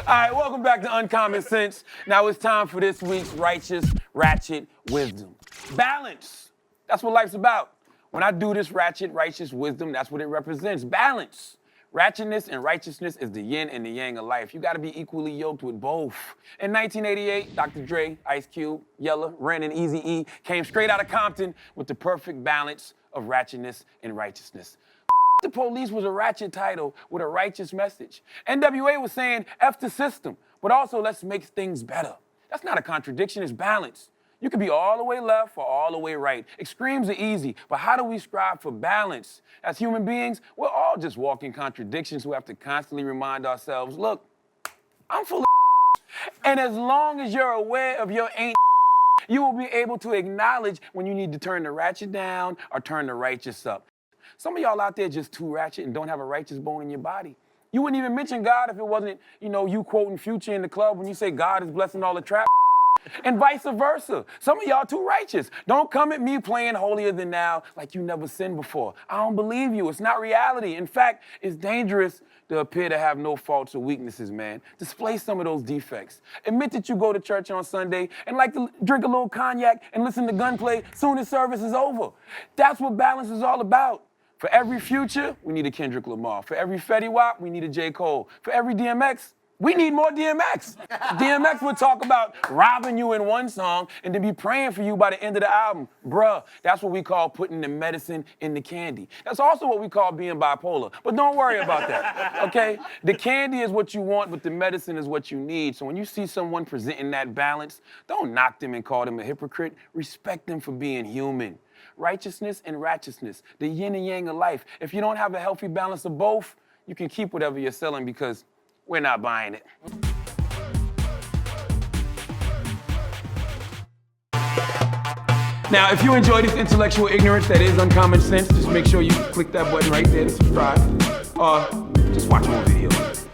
All right, welcome back to Uncommon Sense. Now it's time for this week's righteous Ratchet Wisdom. Balance. That's what life's about. When I do this righteous wisdom, that's what it represents. Balance. Ratchetness and righteousness is the yin and the yang of life. You gotta be equally yoked with both. In 1988, Dr. Dre, Ice Cube, Yella, Ren, and Eazy-E came straight out of Compton with the perfect balance of ratchetness and righteousness. The Police was a ratchet title with a righteous message. N.W.A. was saying, F the system, but also let's make things better. That's not a contradiction, it's balance. You can be all the way left or all the way right. Extremes are easy, but how do we strive for balance? As human beings, we're all just walking contradictions who have to constantly remind ourselves, look, I'm full of and as long as you're aware of your ain't you will be able to acknowledge when you need to turn the ratchet down or turn the righteous up. Some of y'all out there just too ratchet and don't have a righteous bone in your body. You wouldn't even mention God if it wasn't, you quoting Future in the club when you say God is blessing all the trap. And vice versa. Some of y'all too righteous. Don't come at me playing holier than thou like you never sinned before. I don't believe you. It's not reality. In fact, it's dangerous to appear to have no faults or weaknesses, man. Display some of those defects. Admit that you go to church on Sunday and like to drink a little cognac and listen to gunplay soon as service is over. That's what balance is all about. For every Future, we need a Kendrick Lamar. For every Fetty Wap, we need a J. Cole. For every DMX, we need more DMX. DMX would talk about robbing you in one song and then be praying for you by the end of the album. Bruh, that's what we call putting the medicine in the candy. That's also what we call being bipolar. But don't worry about that, okay? The candy is what you want, but the medicine is what you need. So when you see someone presenting that balance, don't knock them and call them a hypocrite. Respect them for being human. Righteousness and ratchetness, the yin and yang of life. If you don't have a healthy balance of both, you can keep whatever you're selling because we're not buying it. Now, if you enjoy this intellectual ignorance that is Uncommon Sense, just make sure you click that button right there to subscribe. Or just watch more videos.